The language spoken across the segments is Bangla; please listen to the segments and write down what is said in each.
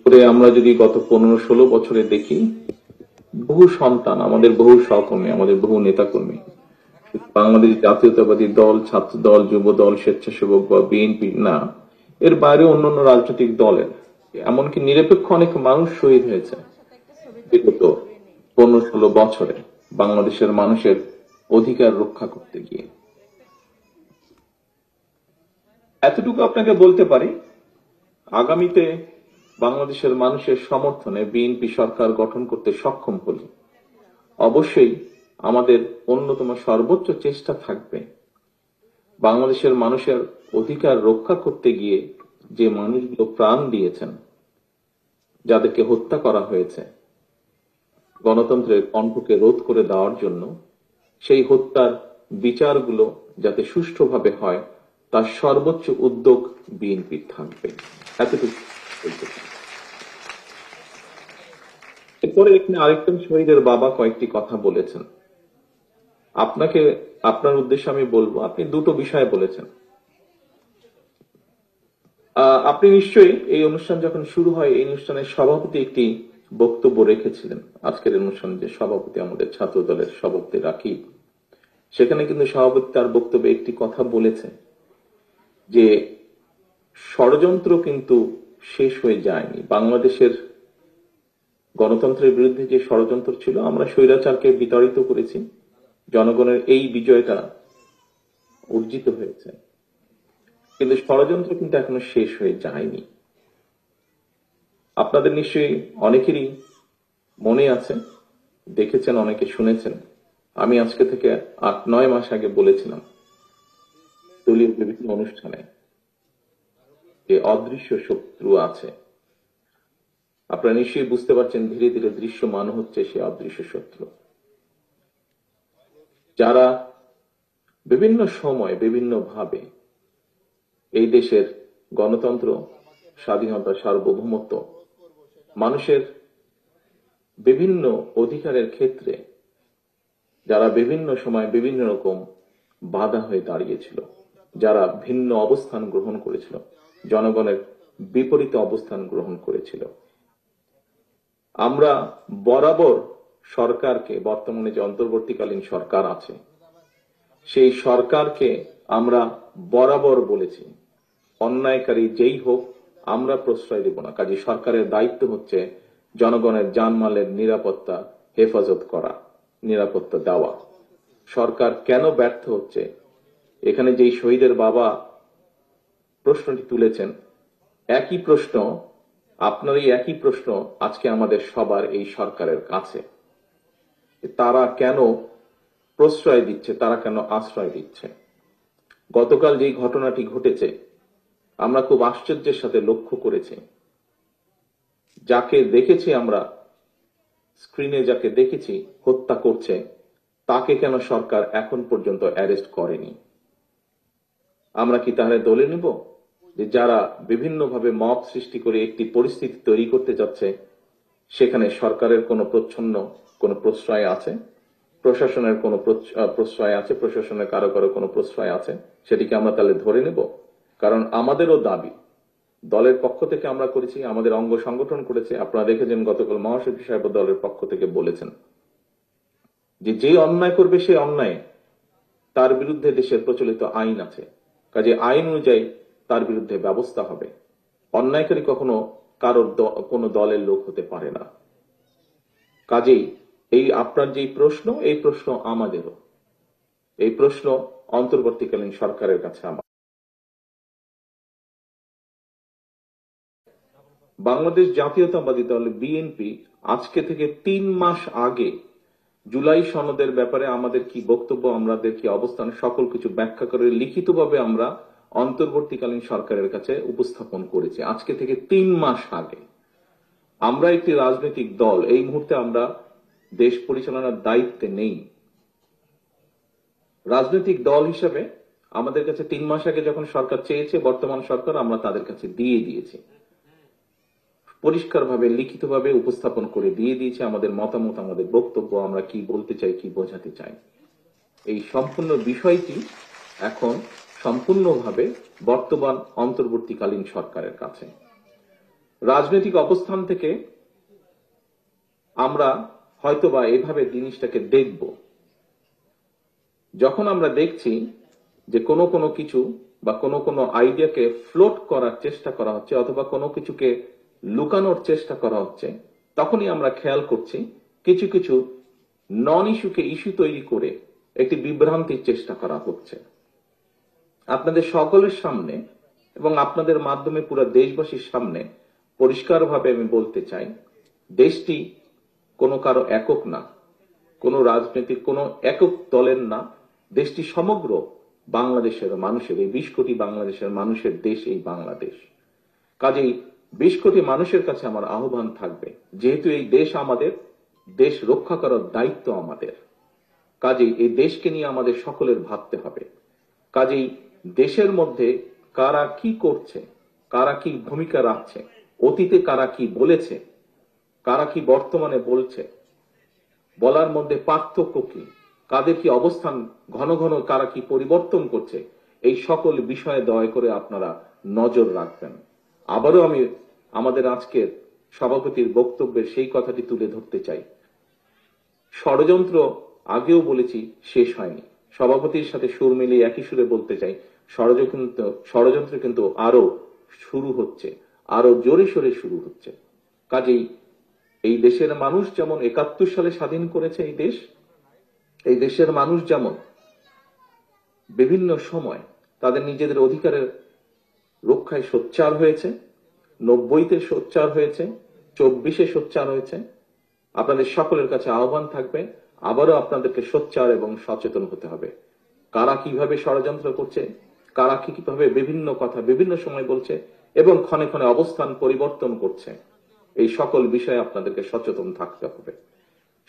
করে আমরা যদি গত 15-16 বছরে দেখি, বহু সন্তান, আমাদের বহু সহকর্মী, আমাদের বহু নেতাকর্মী বাংলাদেশ জাতীয়তাবাদী দল, ছাত্র দল, যুব দল, স্বেচ্ছাসেবক বা বিএনপি না, এর বাইরে অন্যান্য রাজনৈতিক দলের, এমনকি নিরপেক্ষ অনেক মানুষ শহীদ হয়েছে বিগত 15-16 বছরে বাংলাদেশের মানুষের অধিকার রক্ষা করতে গিয়ে। এতটুকু আপনাকে বলতে পারি, আগামীতে বাংলাদেশের মানুষের সমর্থনে বিএনপি সরকার গঠন করতে সক্ষম হলে অবশ্যই আমাদের অন্যতম সর্বোচ্চ চেষ্টা থাকবে বাংলাদেশের মানুষের অধিকার রক্ষা করতে গিয়ে যে মানুষগুলো প্রাণ দিয়েছেন, যাদেরকে হত্যা করা হয়েছে গণতন্ত্রের কণ্ঠকে রোধ করে দেওয়ার জন্য, সেই হত্যার বিচারগুলো যাতে সুষ্ঠুভাবে হয় তার সর্বোচ্চ উদ্যোগ বিএনপির থাকবে। এতটুকু বলতে চাই। এরপরে এখানে আরেকজন শহীদের বাবা কয়েকটি কথা বলেছেন। আপনাকে, আপনার উদ্দেশ্যে আমি বলবো, আপনি দুটো বিষয় বলেছেন। আপনি নিশ্চয়ই এই অনুষ্ঠান যখন শুরু হয়, এই অনুষ্ঠানের সভাপতি একটি বক্তব্য রেখেছিলেন। আজকের অনুষ্ঠানে যে সভাপতি আমাদের ছাত্র দলের সভাপতি রাকিব, সেখানে কিন্তু সভাপতি তার বক্তব্যে একটি কথা বলেছে যে ষড়যন্ত্র কিন্তু শেষ হয়ে যায়নি। বাংলাদেশের গণতন্ত্রের বিরুদ্ধে যে ষড়যন্ত্র ছিল, আমরা স্বৈরাচারকে বিতাড়িত করেছি, জনগণের এই বিজয়টা অর্জিত হয়েছে, কিন্তু ষড়যন্ত্র কিন্তু এখনো শেষ হয়ে যায়নি। আপনাদের নিশ্চয়ই অনেকেরই মনে আছে, দেখেছেন, অনেকে শুনেছেন, আমি আজকে থেকে 8-9 মাস আগে বলেছিলাম দলীয় বিভিন্ন অনুষ্ঠানে যে অদৃশ্য শত্রু আছে। আপনারা নিশ্চয়ই বুঝতে পারছেন, ধীরে ধীরে দৃশ্যমান হচ্ছে সে অদৃশ্য শত্রু, যারা বিভিন্ন সময় বিভিন্ন ভাবে এই দেশের গণতন্ত্র, স্বাধীনতা, সার্বভৌমত্ব, মানুষের বিভিন্ন অধিকারের ক্ষেত্রে যারা বিভিন্ন সময় বিভিন্ন রকম বাধা হয়ে দাঁড়িয়েছিল, যারা ভিন্ন অবস্থান গ্রহণ করেছিল, জনগণের বিপরীতে অবস্থান গ্রহণ করেছিল, আমরা বরাবর সরকারকে, বর্তমানে যে অন্তর্বর্তীকালীন সরকার আছে সেই সরকারকে আমরা বরাবর বলেছি অন্যায়কারী যেই হোক আমরা প্রশ্রয় দেব না। কাজে সরকারের দায়িত্ব হচ্ছে জনগণের জানমালের নিরাপত্তা হেফাজত করা, নিরাপত্তা দেওয়া। সরকার কেন ব্যর্থ হচ্ছে, এখানে যেই শহীদের বাবা প্রশ্নটি তুলেছেন, একই প্রশ্ন, আপনার এই একই প্রশ্ন আজকে আমাদের সবার এই সরকারের কাছে। তারা কেন প্রশ্রয় দিচ্ছে, তারা কেন আশ্রয় দিচ্ছে? গতকাল যেই ঘটনাটি ঘটেছে আমরা খুব আশ্চর্যের সাথে লক্ষ্য করেছি, যাকে দেখেছি আমরা স্ক্রিনে, যাকে দেখেছি হত্যা করছে, তাকে কেন সরকার এখন পর্যন্ত অ্যারেস্ট করেনি? আমরা কি তাহলে দলে নেব যে যারা বিভিন্নভাবে মব সৃষ্টি করে একটি পরিস্থিতি তৈরি করতে যাচ্ছে, সেখানে সরকারের কোনো প্রচ্ছন্ন কোনো প্রশ্রয় আছে, প্রশাসনের কোনো প্রশ্রয় আছে, প্রশাসনের কারো কারো কোনো প্রশ্রয় আছে, সেটিকে আমরা তাহলে ধরে নেব? কারণ আমাদেরও দাবি, দলের পক্ষ থেকে আমরা করেছি, আমাদের অঙ্গ সংগঠন করেছে। আপনারা দেখেছেন গতকাল মহাসচিব সাহেব দলের পক্ষ থেকে বলেছেন যে যে অন্যায় করবে সে অন্যায় তার বিরুদ্ধে দেশের প্রচলিত আইন আছে, কাজে আইন অনুযায়ী তার বিরুদ্ধে ব্যবস্থা হবে। অন্যায়কারী কখনো কারোর কোনো দলের লোক হতে পারে না। কাজেই এই আপনার যে প্রশ্ন, এই প্রশ্ন আমাদেরও, এই প্রশ্ন অন্তর্বর্তীকালীন সরকারের কাছে আমার। বাংলাদেশ জাতীয়তাবাদী দল বিএনপি আজকে থেকে 3 মাস আগে জুলাই সনদের ব্যাপারে আমাদের কি বক্তব্য, আমাদের কি অবস্থান, সকল কিছু ব্যাখ্যা করে লিখিতভাবে আমরা অন্তর্বর্তীকালীন সরকারের কাছে উপস্থাপন করেছি। আজকে থেকে 3 মাস আগে। আমরা একটি রাজনৈতিক দল, এই মুহূর্তে আমরা দেশ পরিচালনার দায়িত্বে নেই। রাজনৈতিক দল হিসেবে আমাদের কাছে 3 মাস আগে যখন সরকার চেয়েছে, বর্তমান সরকার, আমরা তাদের কাছে দিয়ে দিয়েছি, পরিষ্কারভাবে লিখিতভাবে উপস্থাপন করে দিয়ে দিয়েছে আমাদের মতামত, আমাদের বক্তব্য, আমরা কি বলতে চাই, কি বোঝাতে চাই। এই সম্পূর্ণ বিষয়টি এখন সম্পূর্ণভাবে বর্তমান অন্তর্বর্তীকালীন সরকারের কাছে। রাজনৈতিক অবস্থান থেকে আমরা হয়তোবা এভাবে জিনিসটাকে দেখব, যখন আমরা দেখছি যে কোনো কোনো কিছু বা কোনো কোনো আইডিয়াকে ফ্লোট করার চেষ্টা করা হচ্ছে অথবা কোনো কিছুকে লুকানোর চেষ্টা করা হচ্ছে, তখনই আমরা খেয়াল করছি কিছু কিছু নন ইস্যুকে ইস্যু তৈরি করে একটি বিভ্রান্তির চেষ্টা করা হচ্ছে। আপনাদের সকলের সামনে এবং আপনাদের মাধ্যমে পুরো দেশবাসীর সামনে পরিষ্কারভাবে আমি বলতে চাই, দেশটি কোনো কারো একক না, কোনো রাজনৈতিক কোনো একক দলের না, দেশটি সমগ্র বাংলাদেশের মানুষের, এই 20 কোটি বাংলাদেশের মানুষের দেশ এই বাংলাদেশ। কাজেই 20 কোটি মানুষের কাছে আমার আহ্বান থাকবে, যেহেতু এই দেশ আমাদের, দেশ রক্ষা করার দায়িত্ব আমাদের, কাজেই এই দেশকে নিয়ে আমাদের সকলের ভাবতে হবে। কাজেই দেশের মধ্যে কারা কি করছে, কারা কি ভূমিকা রাখছে, অতীতে কারা কি বলেছে, কারা কি বর্তমানে বলছে, বলার মধ্যে পার্থক্য কি, কাদের কি অবস্থান, ঘন ঘন কারা কি পরিবর্তন করছে, এই সকল বিষয়ে দয়া করে আপনারা নজর রাখবেন। আবারও আমি আমাদের আজকের সভাপতির বক্তব্যের সেই কথাটি তুলে ধরতে চাই। ষড়যন্ত্র আগেও বলেছি, শেষ হয়নি। সভাপতির সাথে সুর মিলিয়ে একই সুরে বলতে চাই, ষড়যন্ত্র কিন্তু আরো শুরু হচ্ছে, আরো জোরে সোরে শুরু হচ্ছে। কাজেই এই দেশের মানুষ যেমন 71 সালে স্বাধীন করেছে এই দেশের মানুষ যেমন বিভিন্ন সময় তাদের নিজেদের অধিকারের রক্ষায় সোচ্চার হয়েছে, 90-তে সোচ্চার হয়েছে, 24-এ সোচ্চার হয়েছে, আপনাদের সকলের কাছে আহ্বান থাকবে, আবারও আপনাদেরকে সোচ্চার এবং সচেতন হতে হবে। কারা কিভাবে ষড়যন্ত্র করছে, কারা কিভাবে বিভিন্ন কথা বিভিন্ন সময় বলছে এবং ক্ষণে ক্ষণে অবস্থান পরিবর্তন করছে, এই সকল বিষয়ে আপনাদেরকে সচেতন থাকতে হবে।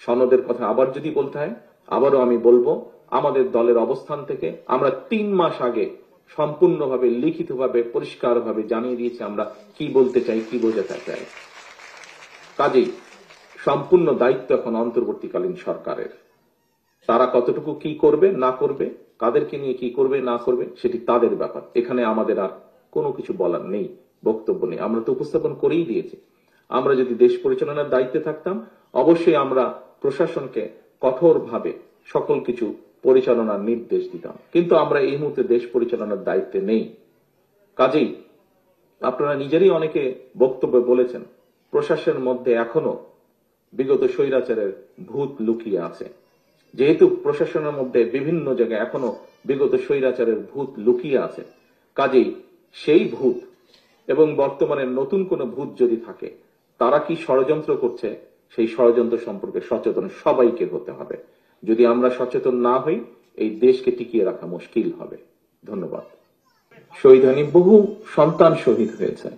সনদের কথা আবার যদি বলতে হয়, আবারও আমি বলবো, আমাদের দলের অবস্থান থেকে আমরা 3 মাস আগে সম্পূর্ণভাবে লিখিতভাবে পরিষ্কারভাবে জানিয়ে দিয়েছি আমরা কি বলতে চাই, কি বোঝাতে চাই। কাজেই সম্পূর্ণ দায়িত্ব এখন অন্তর্বর্তীকালীন সরকারের। তারা কতটুকু কি করবে না করবে, কাদেরকে নিয়ে কি করবে না করবে, সেটি তাদের ব্যাপার। এখানে আমাদের আর কোনো কিছু বলার নেই, বক্তব্য নেই। আমরা তো উপস্থাপন করেই দিয়েছি। আমরা যদি দেশ পরিচালনার দায়িত্বে থাকতাম, অবশ্যই আমরা প্রশাসনকে কঠোরভাবে সকল কিছু পরিচালনার নির্দেশ দিতাম, কিন্তু আমরা এই মুহূর্তে দেশ পরিচালনার দায়িত্বে নেই। কাজেই আপনারা নিজেরই অনেকে বক্তব্যে বলেছেন, প্রশাসনের মধ্যে এখনো বিগত স্বৈরাচারের ভূত লুকিয়ে আছে। যেহেতু প্রশাসনের মধ্যে বিভিন্ন জায়গায় এখনো বিগত স্বৈরাচারের ভূত লুকিয়ে আছে, কাজেই সেই ভূত এবং বর্তমানে নতুন কোনো ভূত যদি থাকে, তারা কি ষড়যন্ত্র করছে, সেই ষড়যন্ত্র সম্পর্কে সচেতন সবাইকে হতে হবে। যদি আমরা সচেতন না হই, এই দেশকে টিকিয়ে রাখা মুশকিল হবে। ধন্যবাদ। শহীদ হয়নি, বহু সন্তান শহীদ হয়েছে।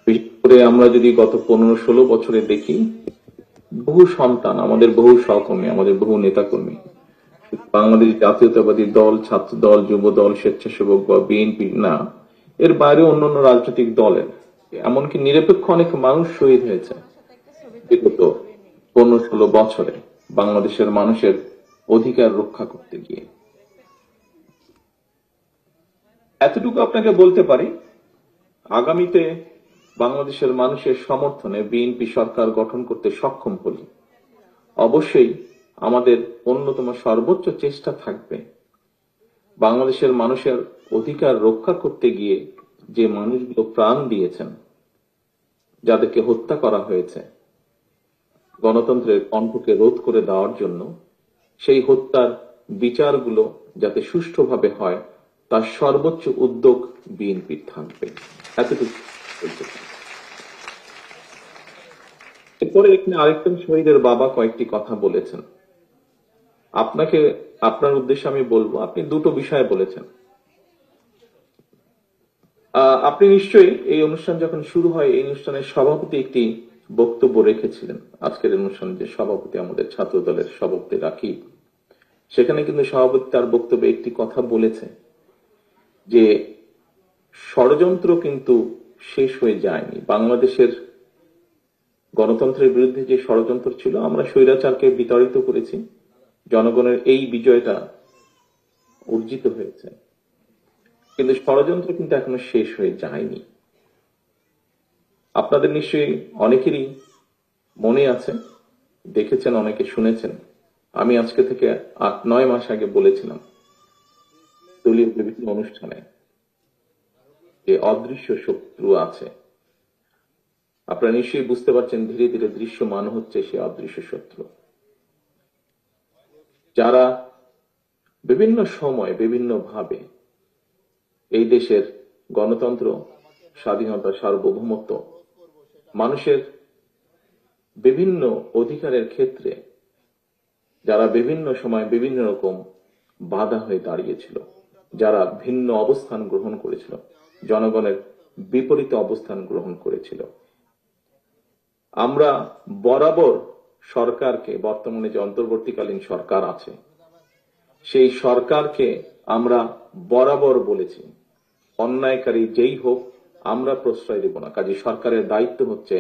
বিশেষ করে আমরা যদি গত 15-16 বছরে দেখি, বহু সন্তান, আমাদের বহু সহকর্মী, আমাদের বহু নেতাকর্মী, বাংলাদেশ জাতীয়তাবাদী দল, ছাত্র দল, যুব দল, স্বেচ্ছাসেবক বা বিএনপি না, এর বাইরে অন্যান্য রাজনৈতিক দলের এমনকি নিরপেক্ষ অনেক মানুষ শহীদ হয়েছে বিগত 15-16 বছরে বাংলাদেশের মানুষের অধিকার রক্ষা করতে গিয়ে। এতটুকু আপনাকে বলতে পারি, আগামীতে বাংলাদেশের মানুষের সমর্থনে বিএনপি সরকার গঠন করতে সক্ষম হলে অবশ্যই আমাদের অন্যতম সর্বোচ্চ চেষ্টা থাকবে বাংলাদেশের মানুষের অধিকার রক্ষা করতে গিয়ে যে মানুষগুলো প্রাণ দিয়েছেন, যাদেরকে হত্যা করা হয়েছে গণতন্ত্রের কণ্ঠকে রোধ করে দেওয়ার জন্য, সেই হত্যার বিচারগুলো যাতে সুষ্ঠুভাবে হয় তার সর্বোচ্চ উদ্যোগ বিএনপির থাকবে। এতটুকু বলতে চাই। এরপরে এখানে আরেকজন শহীদের বাবা কয়েকটি কথা বলেছেন। আপনাকে, আপনার উদ্দেশ্যে আমি বলবো, আপনি দুটো বিষয় বলেছেন। আপনি নিশ্চয়ই এই অনুষ্ঠান যখন শুরু হয়, এই অনুষ্ঠানের সভাপতি একটি বক্তব্য রেখেছিলেন। আজকের অনুষ্ঠানের যে সভাপতি, আমাদের ছাত্র দলের সভাপতি রাকিব, সেখানে কিন্তু সভাপতি তার বক্তব্যে একটি কথা বলেছে যে ষড়যন্ত্র কিন্তু শেষ হয়ে যায়নি। বাংলাদেশের গণতন্ত্রের বিরুদ্ধে যে ষড়যন্ত্র ছিল, আমরা স্বৈরাচারকে বিতাড়িত করেছি, জনগণের এই বিজয়টা অর্জিত হয়েছে, কিন্তু ষড়যন্ত্র কিন্তু এখনো শেষ হয়ে যায়নি। আপনাদের নিশ্চয়ই অনেকেরই মনে আছে, দেখেছেন, অনেকে শুনেছেন। আমি আজকে থেকে 8-9 মাস আগে বলেছিলাম দলীয় বিভিন্ন অনুষ্ঠানে যে অদৃশ্য শত্রু আছে। আপনারা নিশ্চয়ই বুঝতে পারছেন, ধীরে ধীরে দৃশ্যমান হচ্ছে সে অদৃশ্য শত্রু, যারা বিভিন্ন সময় বিভিন্ন ভাবে এই দেশের গণতন্ত্র, স্বাধীনতা, সার্বভৌমত্ব, মানুষের বিভিন্ন অধিকারের ক্ষেত্রে যারা বিভিন্ন সময় বিভিন্ন রকম বাধা হয়ে দাঁড়িয়েছিল, যারা ভিন্ন অবস্থান গ্রহণ করেছিল, জনগণের বিপরীতে অবস্থান গ্রহণ করেছিল। আমরা বরাবর সরকারকে, বর্তমানে যে অন্তর্বর্তীকালীন সরকার আছে, সেই সরকারকে আমরা বরাবর বলেছি অন্যায়কারী যেই হোক আমরা প্রশ্রয় দেব না। কাজে সরকারের দায়িত্ব হচ্ছে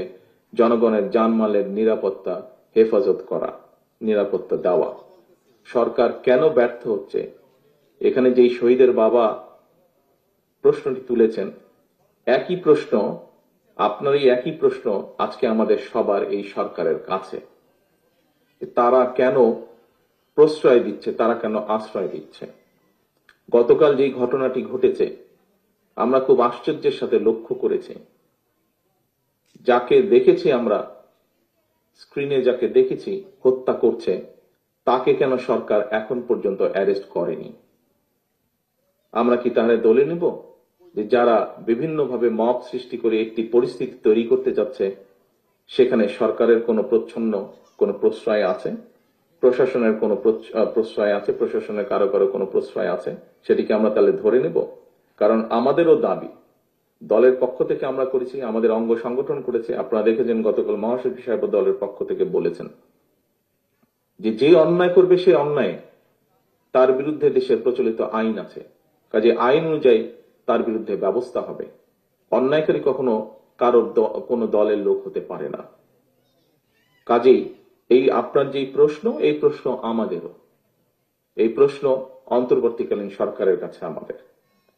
জনগণের জানমালের নিরাপত্তা হেফাজত করা, নিরাপত্তা দেওয়া। সরকার কেন ব্যর্থ হচ্ছে, এখানে যেই শহীদের বাবা প্রশ্নটি তুলেছেন, একই প্রশ্ন, আপনারই একই প্রশ্ন আজকে আমাদের সবার এই সরকারের কাছে। তারা কেন প্রশ্রয় দিচ্ছে, তারা কেন আশ্রয় দিচ্ছে? গতকাল যেই ঘটনাটি ঘটেছে, আমরা খুব আশ্চর্যের সাথে লক্ষ্য করেছি, যাকে দেখেছি আমরা স্ক্রিনে, যাকে দেখেছি হত্যা করছে, তাকে কেন সরকার এখন পর্যন্ত অ্যারেস্ট করেনি? আমরা কি তাহলে দলে নেব যে যারা বিভিন্নভাবে মব সৃষ্টি করে একটি পরিস্থিতি তৈরি করতে যাচ্ছে, সেখানে সরকারের কোনো কোনো প্রশ্রয় আছে, প্রশাসনের কোনো প্রশ্রয় আছে, প্রশাসনের কারো কারো কোনো প্রশ্রয় আছে, সেটিকে আমরা তাহলে ধরে নেব? কারণ আমাদেরও দাবি, দলের পক্ষ থেকে আমরা করেছি, আমাদের অঙ্গ সংগঠন করেছে। আপনারা দেখেছেন গতকাল মহাসচিব সাহেব দলের পক্ষ থেকে বলেছেন যে যে অন্যায় করবে সে অন্যায়, তার বিরুদ্ধে দেশের প্রচলিত আইন আছে, কাজে আইন অনুযায়ী তার বিরুদ্ধে ব্যবস্থা হবে। অন্যায়কারী কখনো কারোর কোনো দলের লোক হতে পারে না। কাজেই এই আপনার যে প্রশ্ন, এই প্রশ্ন আমাদেরও, এই প্রশ্ন অন্তর্বর্তীকালীন সরকারের কাছে আমাদের,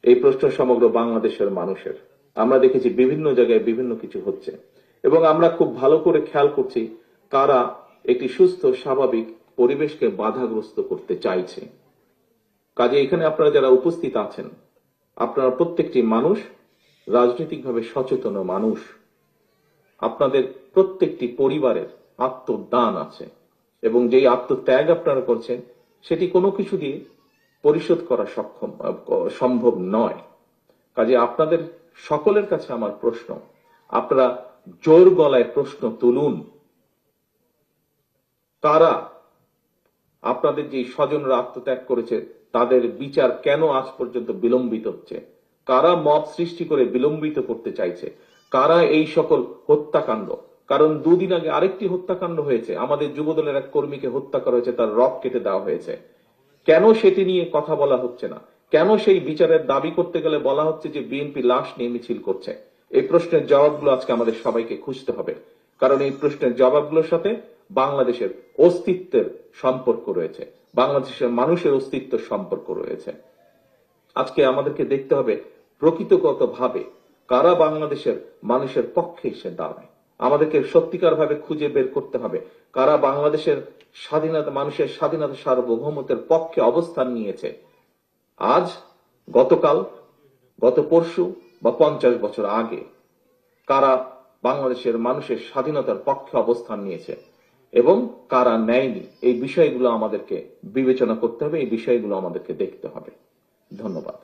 এই প্রশ্ন সমগ্র বাংলাদেশের মানুষের। আমরা দেখেছি বিভিন্ন জায়গায় বিভিন্ন কিছু হচ্ছে এবং আমরা খুব ভালো করে খেয়াল করছি কারা একটি সুস্থ স্বাভাবিক পরিবেশকে বাধাগ্রস্ত করতে চাইছে। কাজে এখানে আপনারা যারা উপস্থিত আছেন, আপনারা প্রত্যেকটি মানুষ রাজনৈতিকভাবে সচেতন মানুষ। আপনাদের প্রত্যেকটি পরিবারের আত্মদান আছে এবং যেই আত্মত্যাগ আপনারা করছেন সেটি কোনো কিছু দিয়ে পরিশোধ করা সম্ভব নয়। কাজে আপনাদের সকলের কাছে আমার প্রশ্ন, আপনারা জোর গলায় প্রশ্ন তুলুন, কারা আপনাদের যে স্বজনরা আত্মত্যাগ করেছে তাদের বিচার কেন আজ পর্যন্ত বিলম্বিত হচ্ছে? কারা মব সৃষ্টি করে বিলম্বিত করতে চাইছে? কারা এই সকল হত্যাকাণ্ড? কারণ দুদিন আগে আরেকটি হত্যাকাণ্ড হয়েছে, আমাদের যুবদলের এক কর্মীকে হত্যা করা হয়েছে, তার রক কেটে দেওয়া হয়েছে। কেন সেটি নিয়ে কথা বলা হচ্ছে না? কেন সেই বিচারের দাবি করতে গেলে বলা হচ্ছে যে বিএনপি লাশ নিয়ে মিছিল করছে? এই প্রশ্নের জবাবগুলো আজকে আমাদের সবাইকে খুঁজতে হবে, কারণ এই প্রশ্নের জবাবগুলোর সাথে বাংলাদেশের অস্তিত্বের সম্পর্ক রয়েছে, বাংলাদেশের মানুষের অস্তিত্বের সম্পর্ক রয়েছে। আজকে আমাদেরকে দেখতে হবে প্রকৃতগতভাবে কারা বাংলাদেশের মানুষের পক্ষে এসে দাঁড়ায়। আমাদেরকে সত্যিকার ভাবে খুঁজে বের করতে হবে কারা বাংলাদেশের স্বাধীনতা, মানুষের স্বাধীনতা, সার্বভৌমত্বের পক্ষে অবস্থান নিয়েছে আজ, গতকাল, গত পরশু বা 50 বছর আগে। কারা বাংলাদেশের মানুষের স্বাধীনতার পক্ষে অবস্থান নিয়েছে এবং কারা নেয়নি, এই বিষয়গুলো আমাদেরকে বিবেচনা করতে হবে, এই বিষয়গুলো আমাদেরকে দেখতে হবে। ধন্যবাদ।